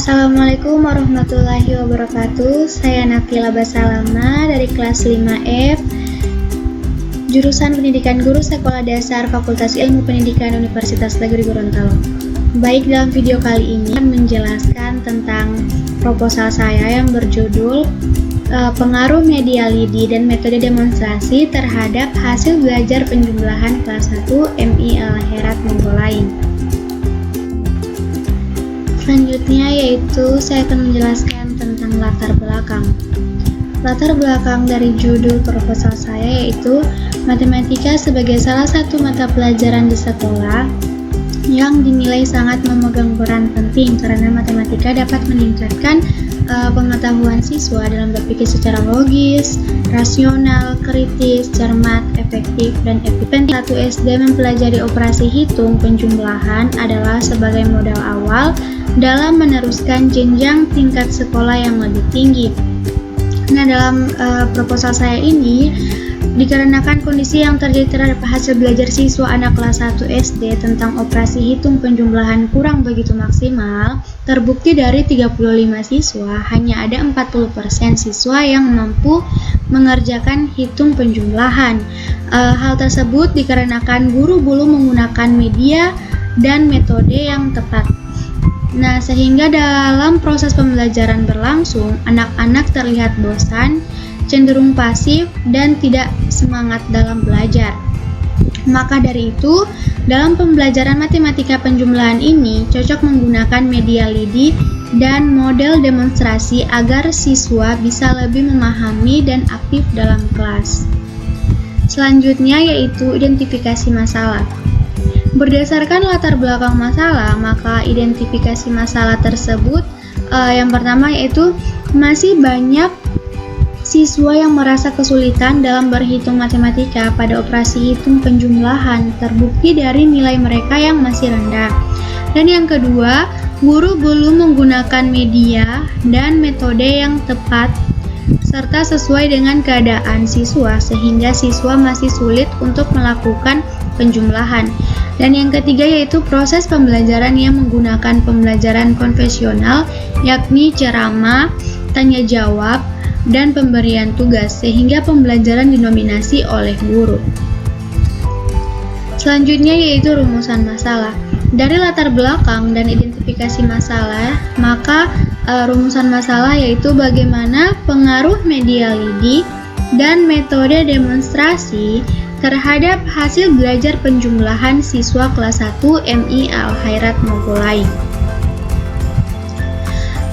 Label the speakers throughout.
Speaker 1: Assalamualaikum warahmatullahi wabarakatuh. Saya Nakila Basalama dari kelas 5F, jurusan Pendidikan Guru Sekolah Dasar Fakultas Ilmu Pendidikan Universitas Negeri Gorontalo. Baik, dalam video kali ini akan menjelaskan tentang proposal saya yang berjudul pengaruh media lidi dan metode demonstrasi terhadap hasil belajar penjumlahan kelas 1 MI Al-Khairat Monggolain. Selanjutnya yaitu saya akan menjelaskan tentang latar belakang. Latar belakang dari judul proposal saya yaitu matematika sebagai salah satu mata pelajaran di sekolah yang dinilai sangat memegang peran penting karena matematika dapat meningkatkan pengetahuan siswa dalam berpikir secara logis, rasional, kritis, cermat, efektif, dan efisien. 1 SD mempelajari operasi hitung penjumlahan adalah sebagai modal awal dalam meneruskan jenjang tingkat sekolah yang lebih tinggi. Nah, dalam proposal saya ini dikarenakan kondisi yang terjadi terhadap hasil belajar siswa anak kelas 1 SD tentang operasi hitung penjumlahan kurang begitu maksimal, terbukti dari 35 siswa, hanya ada 40% siswa yang mampu mengerjakan hitung penjumlahan. Hal tersebut dikarenakan guru belum menggunakan media dan metode yang tepat. Nah, sehingga dalam proses pembelajaran berlangsung, anak-anak terlihat bosan, cenderung pasif, dan tidak semangat dalam belajar. Maka dari itu, dalam pembelajaran matematika penjumlahan ini cocok menggunakan media lidi dan model demonstrasi agar siswa bisa lebih memahami dan aktif dalam kelas. Selanjutnya yaitu identifikasi masalah. Berdasarkan latar belakang masalah, maka identifikasi masalah tersebut yang pertama yaitu masih banyak siswa yang merasa kesulitan dalam berhitung matematika pada operasi hitung penjumlahan, terbukti dari nilai mereka yang masih rendah. Dan yang kedua, guru belum menggunakan media dan metode yang tepat serta sesuai dengan keadaan siswa sehingga siswa masih sulit untuk melakukan penjumlahan. Dan yang ketiga yaitu proses pembelajaran yang menggunakan pembelajaran konvensional, yakni ceramah, tanya jawab, dan pemberian tugas sehingga pembelajaran didominasi oleh guru. Selanjutnya yaitu rumusan masalah. Dari latar belakang dan identifikasi masalah, maka rumusan masalah yaitu bagaimana pengaruh media lidi dan metode demonstrasi terhadap hasil belajar penjumlahan siswa kelas 1 MI Al-Khairat Monggolain.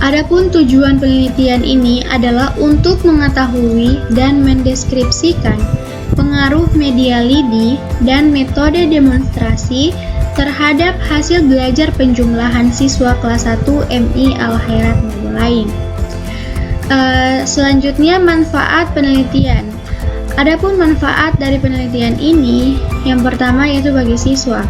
Speaker 1: Adapun tujuan penelitian ini adalah untuk mengetahui dan mendeskripsikan pengaruh media lidi dan metode demonstrasi terhadap hasil belajar penjumlahan siswa kelas 1 MI Al-Khairat Monggolain. Selanjutnya manfaat penelitian. Adapun manfaat dari penelitian ini, yang pertama yaitu bagi siswa.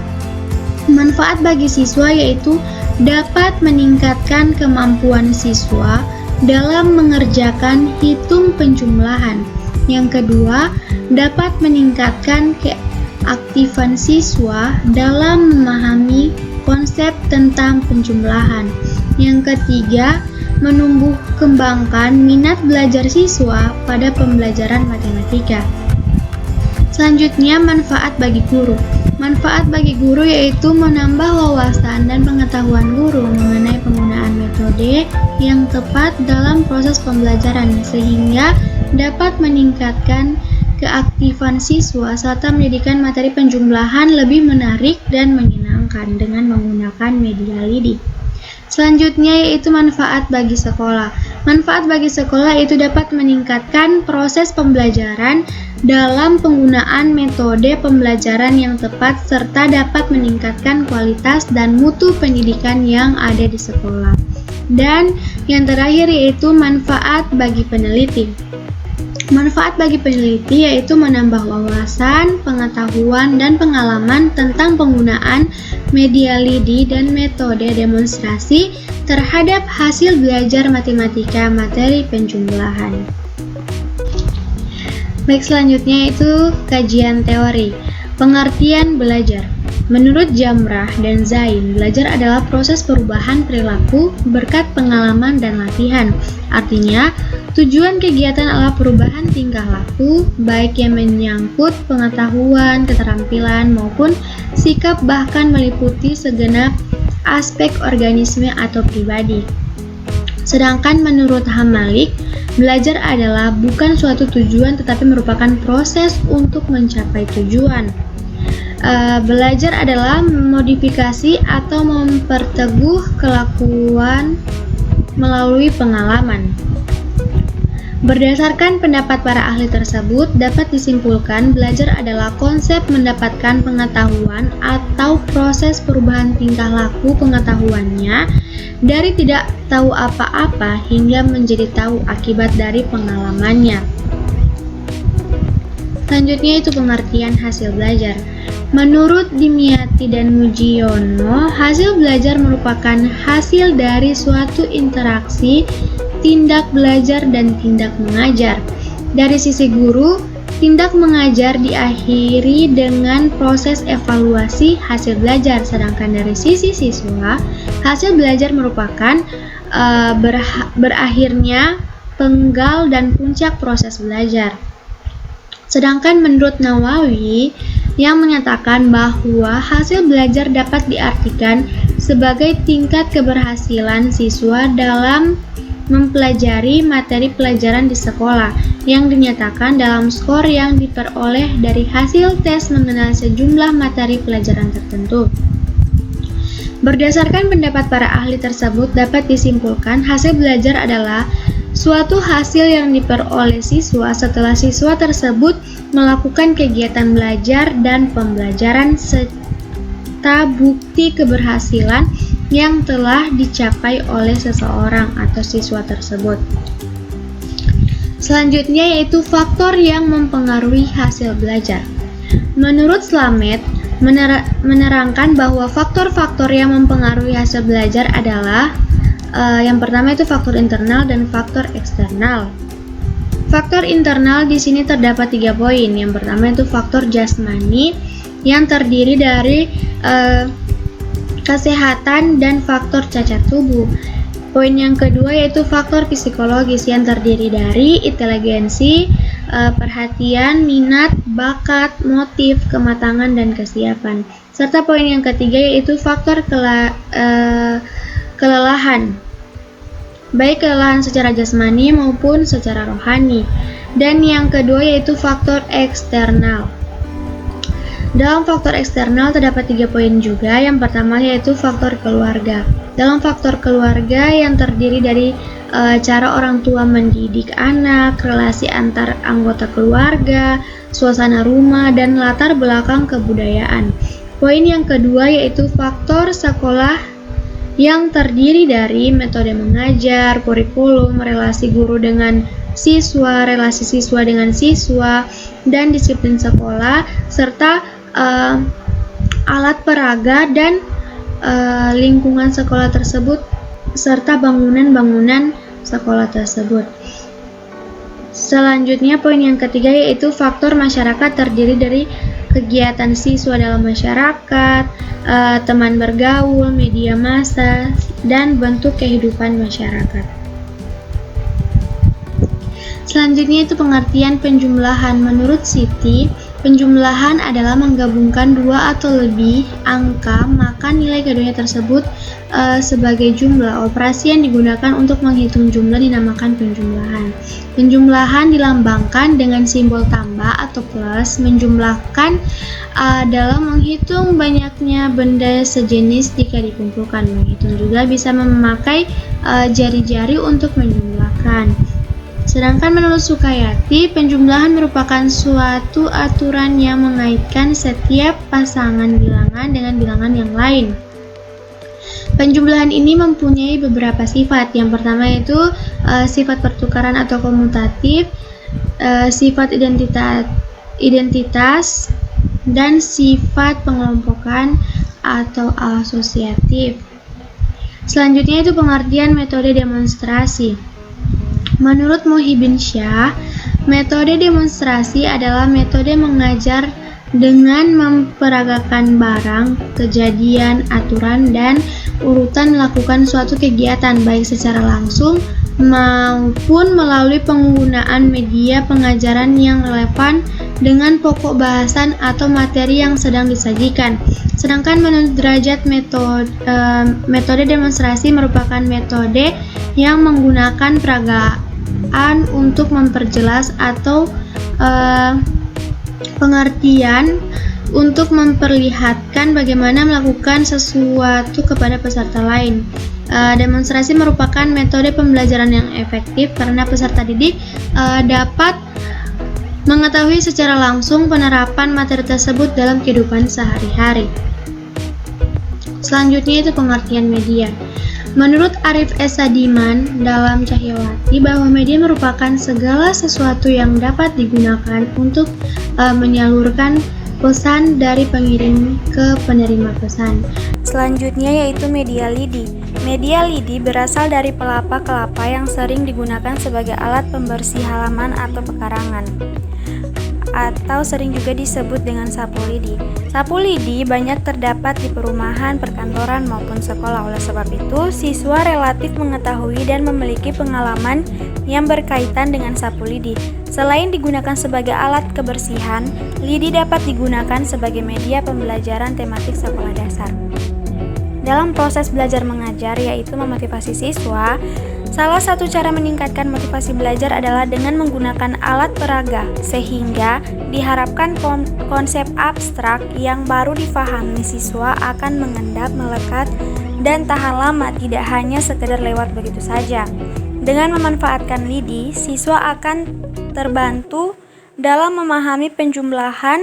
Speaker 1: Manfaat bagi siswa yaitu dapat meningkatkan kemampuan siswa dalam mengerjakan hitung penjumlahan. Yang kedua, dapat meningkatkan keaktifan siswa dalam memahami konsep tentang penjumlahan. Yang ketiga, menumbuh kembangkan minat belajar siswa pada pembelajaran matematika. Selanjutnya, manfaat bagi guru. Manfaat bagi guru yaitu menambah wawasan dan pengetahuan guru mengenai penggunaan metode yang tepat dalam proses pembelajaran sehingga dapat meningkatkan keaktifan siswa serta menjadikan materi penjumlahan lebih menarik dan menyenangkan dengan menggunakan media lidi. Selanjutnya yaitu manfaat bagi sekolah. Manfaat bagi sekolah itu dapat meningkatkan proses pembelajaran dalam penggunaan metode pembelajaran yang tepat serta dapat meningkatkan kualitas dan mutu pendidikan yang ada di sekolah. Dan yang terakhir yaitu manfaat bagi peneliti. Manfaat bagi peneliti yaitu menambah wawasan, pengetahuan, dan pengalaman tentang penggunaan media lidi dan metode demonstrasi terhadap hasil belajar matematika materi penjumlahan. Baik, selanjutnya itu kajian teori. Pengertian belajar. Menurut Jamrah dan Zain, belajar adalah proses perubahan perilaku berkat pengalaman dan latihan. Artinya, tujuan kegiatan adalah perubahan tingkah laku, baik yang menyangkut pengetahuan, keterampilan, maupun sikap, bahkan meliputi segenap aspek organisme atau pribadi. Sedangkan menurut Hamalik, belajar adalah bukan suatu tujuan tetapi merupakan proses untuk mencapai tujuan. Belajar adalah modifikasi atau memperteguh kelakuan melalui pengalaman. Berdasarkan pendapat para ahli tersebut, dapat disimpulkan belajar adalah konsep mendapatkan pengetahuan atau proses perubahan tingkah laku pengetahuannya dari tidak tahu apa-apa hingga menjadi tahu akibat dari pengalamannya. Selanjutnya itu pengertian hasil belajar. Menurut Dimyati dan Mujiono, hasil belajar merupakan hasil dari suatu interaksi tindak belajar dan tindak mengajar. Dari sisi guru, tindak mengajar diakhiri dengan proses evaluasi hasil belajar, sedangkan dari sisi siswa, hasil belajar merupakan berakhirnya penggal dan puncak proses belajar. Sedangkan menurut Nawawi yang menyatakan bahwa hasil belajar dapat diartikan sebagai tingkat keberhasilan siswa dalam mempelajari materi pelajaran di sekolah yang dinyatakan dalam skor yang diperoleh dari hasil tes mengenal sejumlah materi pelajaran tertentu. Berdasarkan pendapat para ahli tersebut, dapat disimpulkan hasil belajar adalah suatu hasil yang diperoleh siswa setelah siswa tersebut melakukan kegiatan belajar dan pembelajaran serta bukti keberhasilan yang telah dicapai oleh seseorang atau siswa tersebut. Selanjutnya yaitu faktor yang mempengaruhi hasil belajar. Menurut Slamet, menerangkan bahwa faktor-faktor yang mempengaruhi hasil belajar adalah yang pertama itu faktor internal dan faktor eksternal. Faktor internal di sini terdapat 3 poin. Yang pertama itu faktor jasmani yang terdiri dari kesehatan dan faktor cacat tubuh. Poin yang kedua yaitu faktor psikologis yang terdiri dari inteligensi, perhatian, minat, bakat, motif, kematangan, dan kesiapan. Serta poin yang ketiga yaitu faktor kelelahan, baik kelelahan secara jasmani maupun secara rohani. Dan yang kedua yaitu faktor eksternal. Dalam faktor eksternal terdapat 3 poin juga. Yang pertama yaitu faktor keluarga. Dalam faktor keluarga yang terdiri dari cara orang tua mendidik anak, relasi antar anggota keluarga, suasana rumah, dan latar belakang kebudayaan. Poin yang kedua yaitu faktor sekolah yang terdiri dari metode mengajar, kurikulum, relasi guru dengan siswa, relasi siswa dengan siswa, dan disiplin sekolah, serta alat peraga dan lingkungan sekolah tersebut, serta bangunan-bangunan sekolah tersebut. Selanjutnya poin yang ketiga yaitu faktor masyarakat terdiri dari kegiatan siswa dalam masyarakat, teman bergaul, media massa, dan bentuk kehidupan masyarakat. Selanjutnya itu pengertian penjumlahan. Menurut Siti, penjumlahan adalah menggabungkan 2 atau lebih angka maka nilai keduanya tersebut sebagai jumlah. Operasi yang digunakan untuk menghitung jumlah dinamakan penjumlahan. Penjumlahan dilambangkan dengan simbol tambah atau plus. Menjumlahkan adalah menghitung banyaknya benda sejenis jika dikumpulkan. Menghitung juga bisa memakai jari-jari untuk menjumlahkan. Sedangkan menurut Sukayati, penjumlahan merupakan suatu aturan yang mengaitkan setiap pasangan bilangan dengan bilangan yang lain. Penjumlahan ini mempunyai beberapa sifat. Yang pertama yaitu sifat pertukaran atau komutatif, sifat identitas, dan sifat pengelompokan atau asosiatif. Selanjutnya itu pengertian metode demonstrasi. Menurut Muhyiddin Syah, metode demonstrasi adalah metode mengajar dengan memperagakan barang, kejadian, aturan, dan urutan melakukan suatu kegiatan baik secara langsung maupun melalui penggunaan media pengajaran yang relevan dengan pokok bahasan atau materi yang sedang disajikan. Sedangkan menurut derajat metode demonstrasi merupakan metode yang menggunakan peragaan untuk memperjelas atau pengertian untuk memperlihatkan bagaimana melakukan sesuatu kepada peserta lain. Demonstrasi merupakan metode pembelajaran yang efektif karena peserta didik dapat mengetahui secara langsung penerapan materi tersebut dalam kehidupan sehari-hari. Selanjutnya itu pengertian media. Menurut Arif S. Sadiman dalam Cahyawati bahwa media merupakan segala sesuatu yang dapat digunakan untuk menyalurkan pesan dari pengirim ke penerima pesan.
Speaker 2: Selanjutnya yaitu media lidi. Media lidi berasal dari pelapa kelapa yang sering digunakan sebagai alat pembersih halaman atau pekarangan, atau sering juga disebut dengan sapu lidi. Sapu lidi banyak terdapat di perumahan, perkantoran, maupun sekolah. Oleh sebab itu, siswa relatif mengetahui dan memiliki pengalaman yang berkaitan dengan sapu lidi. Selain digunakan sebagai alat kebersihan, lidi dapat digunakan sebagai media pembelajaran tematik sekolah dasar. Dalam proses belajar mengajar, yaitu memotivasi siswa, salah satu cara meningkatkan motivasi belajar adalah dengan menggunakan alat peraga, sehingga diharapkan konsep abstrak yang baru difahami siswa akan mengendap, melekat, dan tahan lama, tidak hanya sekedar lewat begitu saja. Dengan memanfaatkan lidi, siswa akan terbantu dalam memahami penjumlahan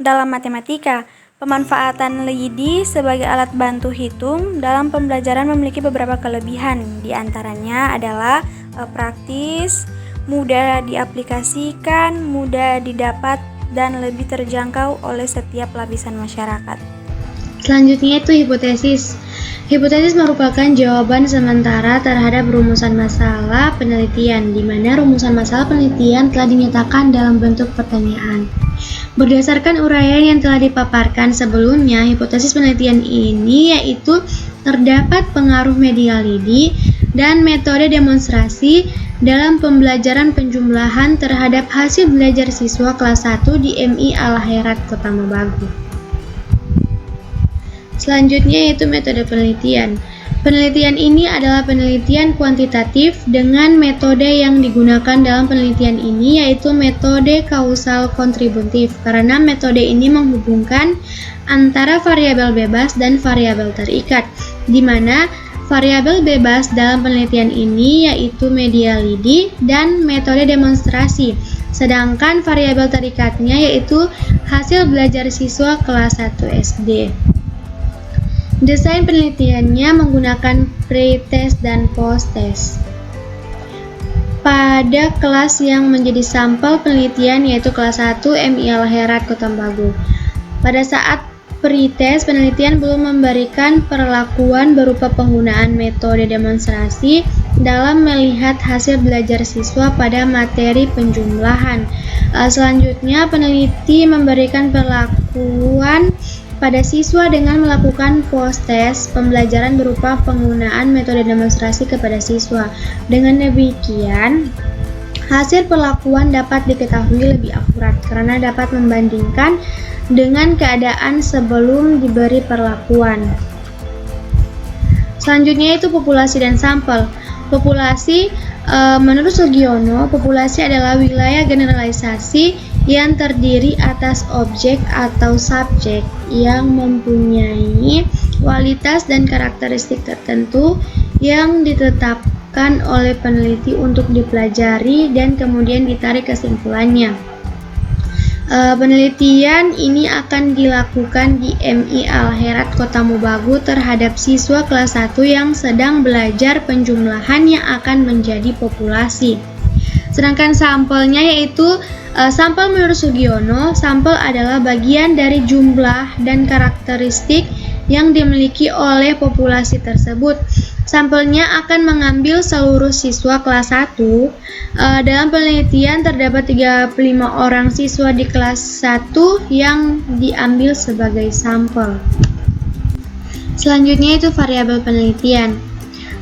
Speaker 2: dalam matematika. Pemanfaatan lidi sebagai alat bantu hitung dalam pembelajaran memiliki beberapa kelebihan. Di antaranya adalah praktis, mudah diaplikasikan, mudah didapat, dan lebih terjangkau oleh setiap lapisan masyarakat.
Speaker 1: Selanjutnya itu hipotesis. Hipotesis merupakan jawaban sementara terhadap rumusan masalah penelitian, di mana rumusan masalah penelitian telah dinyatakan dalam bentuk pertanyaan. Berdasarkan uraian yang telah dipaparkan sebelumnya, hipotesis penelitian ini yaitu terdapat pengaruh media lidi dan metode demonstrasi dalam pembelajaran penjumlahan terhadap hasil belajar siswa kelas 1 di MI Al-Khairat Kota Mobagu. Selanjutnya yaitu metode penelitian. Penelitian ini adalah penelitian kuantitatif dengan metode yang digunakan dalam penelitian ini yaitu metode kausal kontributif, karena metode ini menghubungkan antara variabel bebas dan variabel terikat, di mana variabel bebas dalam penelitian ini yaitu media lidi dan metode demonstrasi, sedangkan variabel terikatnya yaitu hasil belajar siswa kelas 1 SD. Desain penelitiannya menggunakan pre-test dan post-test. Pada kelas yang menjadi sampel penelitian yaitu kelas 1 MI Al-Khairat Kota Mobagu. Pada saat pre-test, penelitian belum memberikan perlakuan berupa penggunaan metode demonstrasi dalam melihat hasil belajar siswa pada materi penjumlahan. Selanjutnya, peneliti memberikan perlakuan pada siswa dengan melakukan post-test pembelajaran berupa penggunaan metode demonstrasi kepada siswa. Dengan demikian, hasil perlakuan dapat diketahui lebih akurat karena dapat membandingkan dengan keadaan sebelum diberi perlakuan. Selanjutnya itu populasi dan sampel. Populasi, menurut Sugiono, populasi adalah wilayah generalisasi yang terdiri atas objek atau subjek yang mempunyai kualitas dan karakteristik tertentu yang ditetapkan oleh peneliti untuk dipelajari dan kemudian ditarik kesimpulannya. Penelitian ini akan dilakukan di MI Al-Khairat Kota Mobagu terhadap siswa kelas 1 yang sedang belajar penjumlahan yang akan menjadi populasi. Sedangkan sampelnya yaitu sampel menurut Sugiono, sampel adalah bagian dari jumlah dan karakteristik yang dimiliki oleh populasi tersebut. Sampelnya akan mengambil seluruh siswa kelas 1. Dalam penelitian terdapat 35 orang siswa di kelas 1 yang diambil sebagai sampel. Selanjutnya itu variabel penelitian.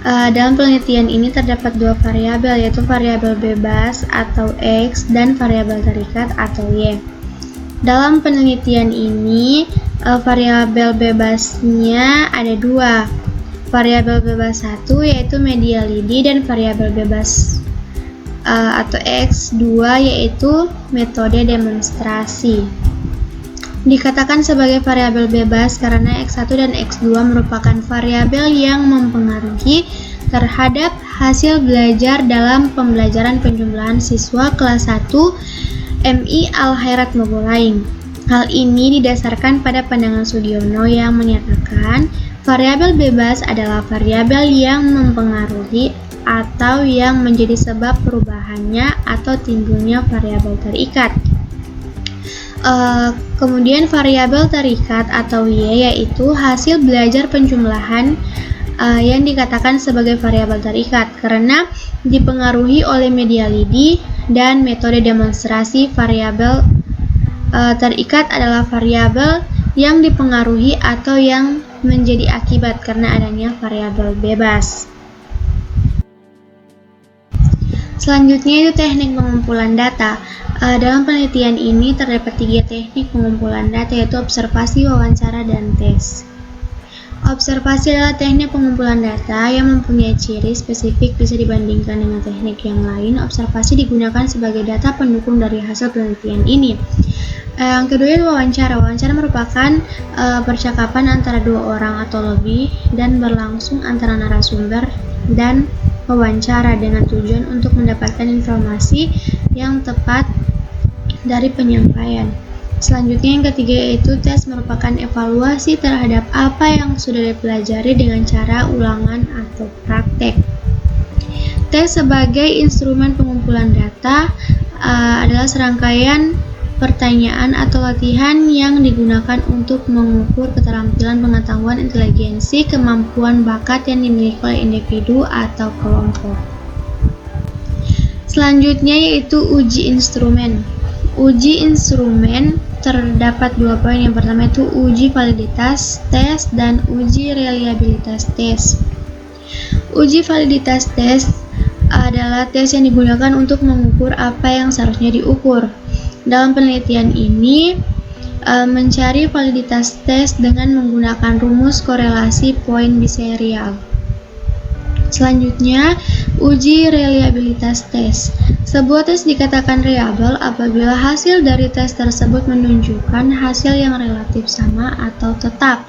Speaker 1: Dalam penelitian ini terdapat dua variabel, yaitu variabel bebas atau X dan variabel terikat atau Y. Dalam penelitian ini variabel bebasnya ada dua. Variabel bebas 1 yaitu media lidi dan variabel bebas atau X2 yaitu metode demonstrasi. Dikatakan sebagai variabel bebas karena X1 dan X2 merupakan variabel yang mempengaruhi terhadap hasil belajar dalam pembelajaran penjumlahan siswa kelas 1 MI Al-Khairat Mogolaing. Hal ini didasarkan pada pandangan Sugiono yang menyatakan variabel bebas adalah variabel yang mempengaruhi atau yang menjadi sebab perubahannya atau timbulnya variabel terikat. Kemudian variabel terikat atau Y yaitu hasil belajar penjumlahan yang dikatakan sebagai variabel terikat karena dipengaruhi oleh media lidi dan metode demonstrasi. Variabel terikat adalah variabel yang dipengaruhi atau yang menjadi akibat karena adanya variabel bebas. Selanjutnya itu teknik pengumpulan data. Dalam penelitian ini terdapat 3 teknik pengumpulan data, yaitu observasi, wawancara, dan tes. Observasi adalah teknik pengumpulan data yang mempunyai ciri spesifik bisa dibandingkan dengan teknik yang lain. Observasi digunakan sebagai data pendukung dari hasil penelitian ini. Yang kedua itu wawancara. Wawancara merupakan percakapan antara dua orang atau lebih dan berlangsung antara narasumber dan wawancara dengan tujuan untuk mendapatkan informasi yang tepat dari penyampaian. Selanjutnya yang ketiga yaitu tes, merupakan evaluasi terhadap apa yang sudah dipelajari dengan cara ulangan atau praktek. Tes sebagai instrumen pengumpulan data adalah serangkaian pertanyaan atau latihan yang digunakan untuk mengukur keterampilan, pengetahuan, inteligensi, kemampuan, bakat yang dimiliki oleh individu atau kelompok. Selanjutnya yaitu uji instrumen. Uji instrumen terdapat 2 poin. Yang pertama itu uji validitas tes dan uji reliabilitas tes. Uji validitas tes adalah tes yang digunakan untuk mengukur apa yang seharusnya diukur. Dalam penelitian ini mencari validitas tes dengan menggunakan rumus korelasi poin biserial. Selanjutnya, uji reliabilitas tes. Sebuah tes dikatakan reliable apabila hasil dari tes tersebut menunjukkan hasil yang relatif sama atau tetap.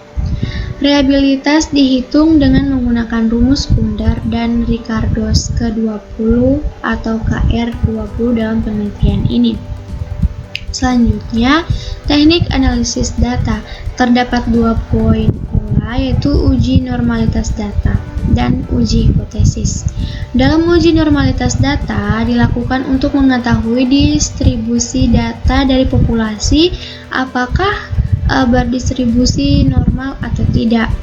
Speaker 1: Reliabilitas dihitung dengan menggunakan rumus Kundar dan Ricardos ke-20 atau KR20 dalam penelitian ini. Selanjutnya, teknik analisis data. Terdapat 2 poin pula, yaitu uji normalitas data dan uji hipotesis. Dalam uji normalitas data dilakukan untuk mengetahui distribusi data dari populasi apakah berdistribusi normal atau tidak.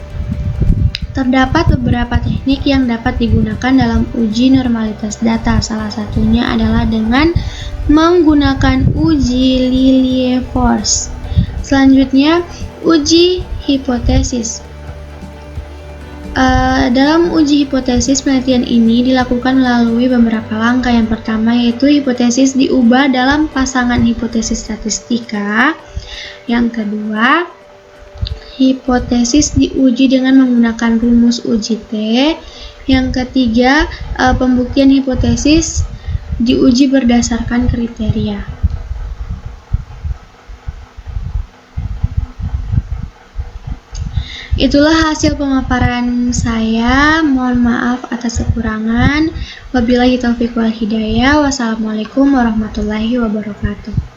Speaker 1: Terdapat beberapa teknik yang dapat digunakan dalam uji normalitas data. Salah satunya adalah dengan menggunakan uji Lilliefors. Selanjutnya, uji hipotesis. Dalam uji hipotesis, penelitian ini dilakukan melalui beberapa langkah. Yang pertama yaitu hipotesis diubah dalam pasangan hipotesis statistika. Yang kedua, hipotesis diuji dengan menggunakan rumus uji T. Yang ketiga, pembuktian hipotesis diuji berdasarkan kriteria. Itulah hasil pemaparan saya. Mohon maaf atas kekurangan. Wabillahi taufiq wal hidayah. Wassalamualaikum warahmatullahi wabarakatuh.